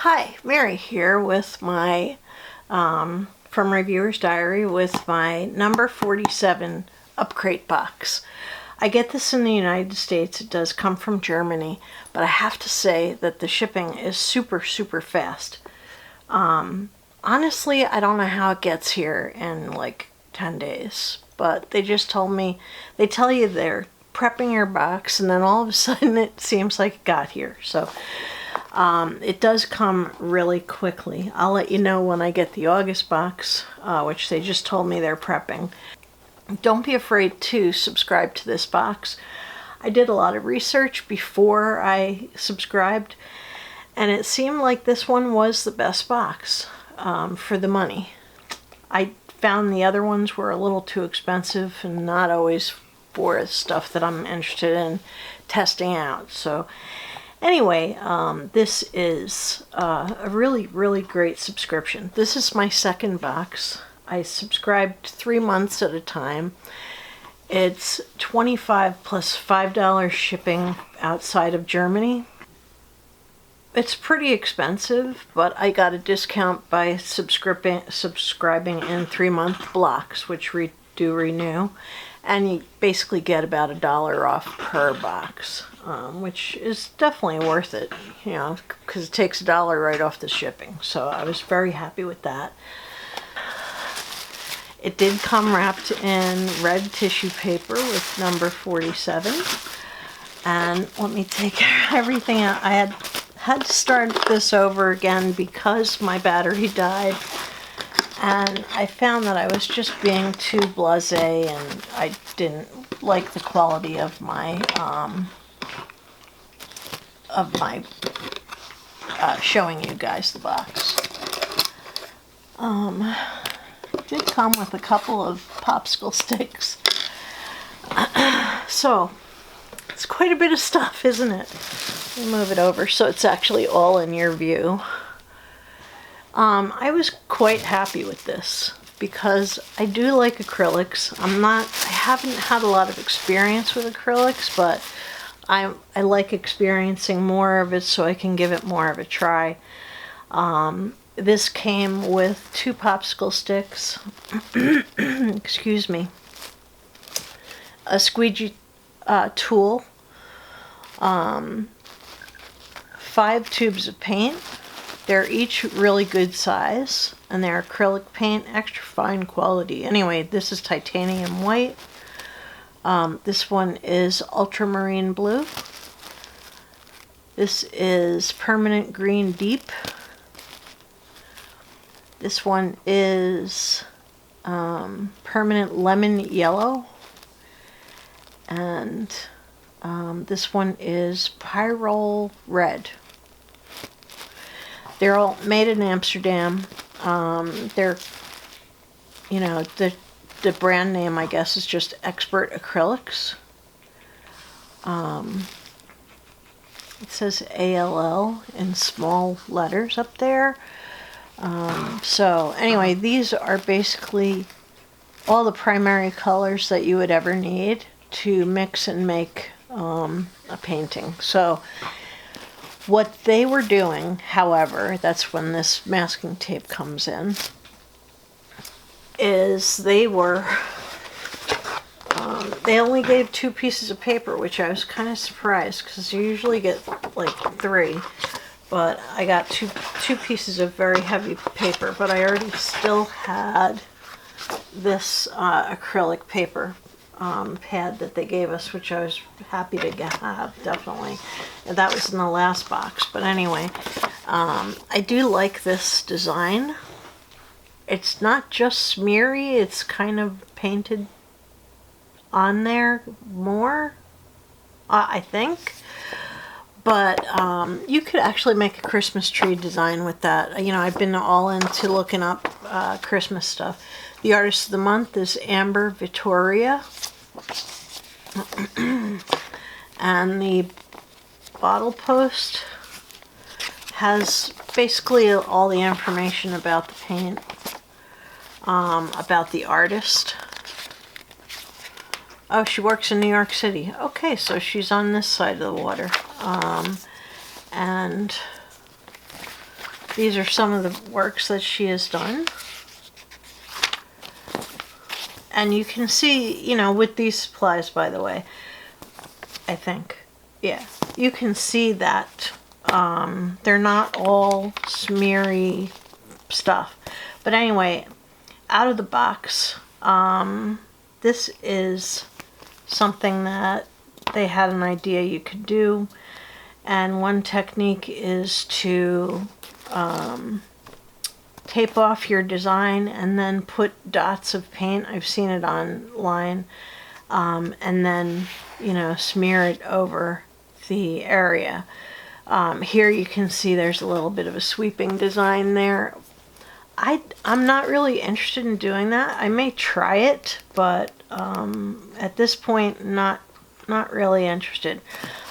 Hi, Mary here with my from Reviewer's Diary with my number 47 Upcrate box. I get this in the United States. It does come from Germany, but I have to say that the shipping is super fast. Honestly, I don't know how it gets here in like 10 days, but they just told me, they tell you they're prepping your box and then all of a sudden it seems like it got here. So it does come really quickly. I'll let you know when I get the August box, which they just told me they're prepping. Don't be afraid to subscribe to this box. I did a lot of research before I subscribed, and it seemed like this one was the best box for the money. I found the other ones were a little too expensive and not always for stuff that I'm interested in testing out. So anyway, this is a really great subscription. This is my second box. I subscribed 3 months at a time. It's $25 plus $5 shipping outside of Germany. It's pretty expensive, but I got a discount by subscribing in 3-month blocks, which do renew. And you basically get about $1 off per box, which is definitely worth it, you know, because it takes $1 right off the shipping. So I was very happy with that. It did come wrapped in red tissue paper with number 47. And let me take everything out. I had to start this over again because my battery died. And I found that I was just being too blasé and I didn't like the quality of my showing you guys the box. It did come with a couple of popsicle sticks. So it's quite a bit of stuff, isn't it? Let me move it over so it's actually all in your view. I was quite happy with this because I do like acrylics. I haven't had a lot of experience with acrylics, but I like experiencing more of it so I can give it more of a try. This came with 2 popsicle sticks, excuse me, a squeegee tool, 5 tubes of paint. They're each really good size, and they're acrylic paint, extra fine quality. Anyway, this is titanium white. This one is ultramarine blue. This is permanent green deep. This one is permanent lemon yellow. And this one is pyrrole red. They're all made in Amsterdam. They're, you know, the brand name, I guess, is just Expert Acrylics. It says ALL in small letters up there. So anyway, these are basically all the primary colors that you would ever need to mix and make a painting. So what they were doing, however, that's when this masking tape comes in, is they only gave 2 pieces of paper, which I was kind of surprised because you usually get like 3, but I got two pieces of very heavy paper, but I already still had this acrylic paper pad that they gave us, which I was happy to have, definitely. And that was in the last box. But anyway, I do like this design. It's not just smeary, it's kind of painted on there more, I think. But you could actually make a Christmas tree design with that. You know, I've been all into looking up Christmas stuff. The artist of the month is Amber Vittoria. And the bottle post has basically all the information about the paint, about the artist. Oh, she works in New York City. Okay, so she's on this side of the water. And these are some of the works that she has done. And you can see, you know, with these supplies, by the way, I think, yeah, you can see that they're not all smeary stuff. But anyway, out of the box, this is something that they had an idea you could do. And one technique is to tape off your design and then put dots of paint. I've seen it online. And then, you know, smear it over the area. Here you can see there's a little bit of a sweeping design there. I'm not really interested in doing that. I may try it, but at this point, not really interested.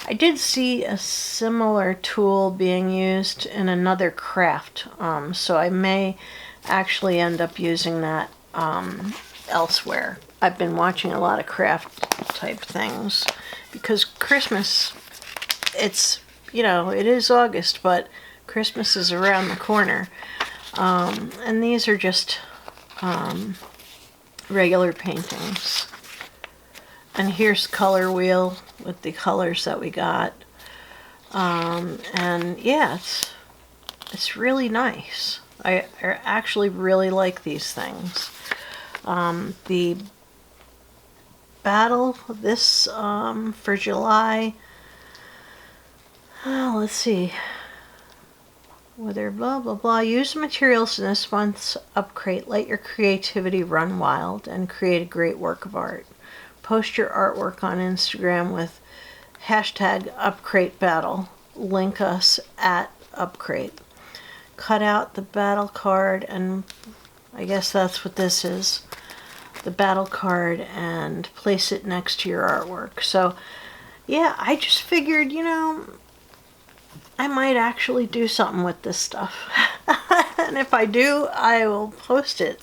I did see a similar tool being used in another craft, so I may actually end up using that elsewhere. I've been watching a lot of craft type things because Christmas, it's, you know, it is August, but Christmas is around the corner. And these are just regular paintings. And here's color wheel with the colors that we got. And yeah, it's really nice. I actually really like these things. The battle, this for July, let's see. Whether blah blah blah. Use the materials in this month's Upcrate. Let your creativity run wild and create a great work of art. Post your artwork on Instagram with hashtag Upcrate Battle. Link us at Upcrate. Cut out the battle card, and I guess that's what this is. The battle card, and place it next to your artwork. So yeah, I just figured, you know, I might actually do something with this stuff. And if I do, I will post it.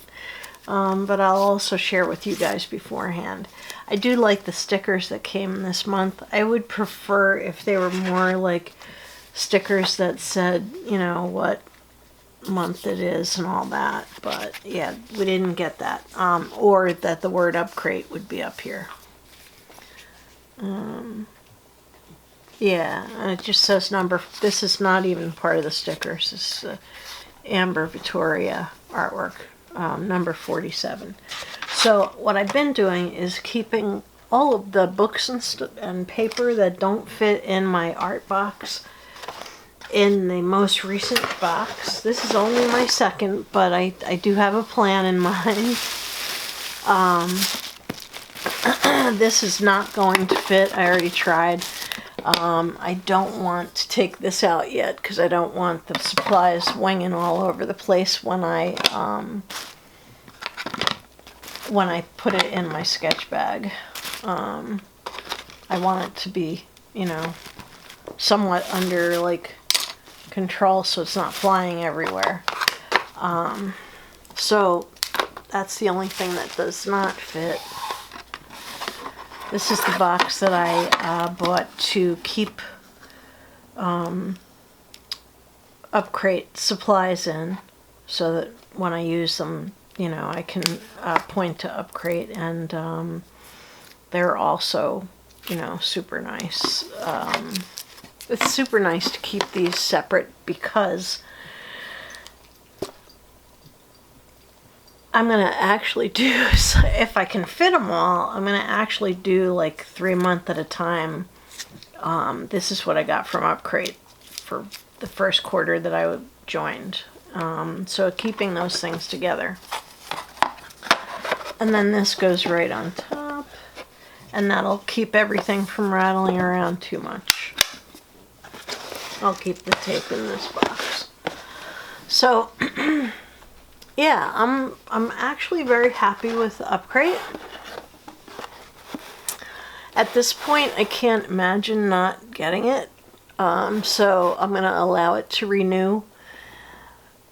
But I'll also share with you guys beforehand. I do like the stickers that came this month. I would prefer if they were more like stickers that said, you know, what month it is and all that. But yeah, we didn't get that. Or that the word Upcrate would be up here. Yeah, and it just says number. This is not even part of the stickers. This is Amber Vittoria artwork, number 47. So what I've been doing is keeping all of the books and paper that don't fit in my art box in the most recent box. This is only my second, but I do have a plan in mind. This is not going to fit. I already tried. I don't want to take this out yet because I don't want the supplies winging all over the place when I put it in my sketch bag. I want it to be, you know, somewhat under like control so it's not flying everywhere. So that's the only thing that does not fit. This is the box that I bought to keep Upcrate supplies in, so that when I use them, you know, I can point to Upcrate, and they're also, you know, super nice. It's super nice to keep these separate because I'm going to actually do, if I can fit them all, I'm going to actually do like 3 months at a time. This is what I got from Upcrate for the first quarter that I joined. So keeping those things together. And then this goes right on top. And that'll keep everything from rattling around too much. I'll keep the tape in this box. So yeah, I'm actually very happy with Upcrate. At this point, I can't imagine not getting it. So I'm going to allow it to renew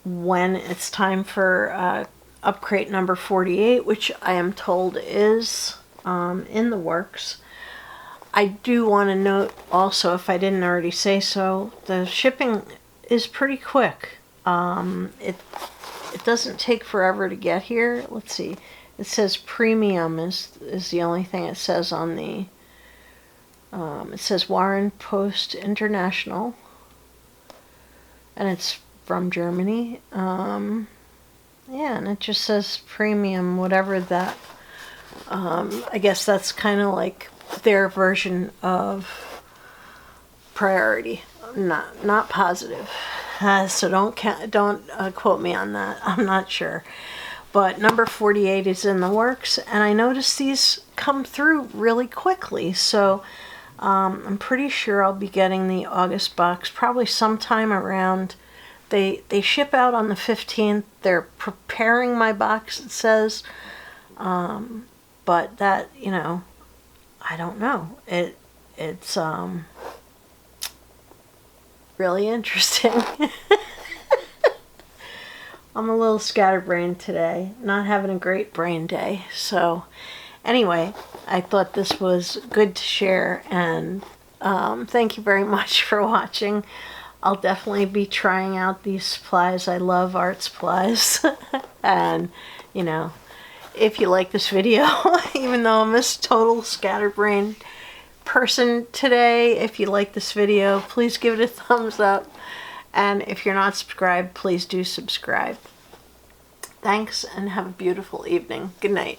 when it's time for Upcrate number 48, which I am told is in the works. I do want to note also, if I didn't already say so, the shipping is pretty quick. It doesn't take forever to get here. Let's see. It says premium is the only thing it says on the. It says Warren Post International, and it's from Germany. Yeah, and it just says premium, whatever that. I guess that's kind of like their version of priority, not positive. So don't quote me on that. I'm not sure. But number 48 is in the works, and I noticed these come through really quickly. So I'm pretty sure I'll be getting the August box probably sometime around. They ship out on the 15th. They're preparing my box, it says. But that, I don't know. It's really interesting. I'm a little scatterbrained today, not having a great brain day. So anyway, I thought this was good to share, and thank you very much for watching. I'll definitely be trying out these supplies. I love art supplies. And, if you like this video, even though I'm a total scatterbrained person today, if you like this video, please give it a thumbs up. And if you're not subscribed, please do subscribe. Thanks, and have a beautiful evening. Good night.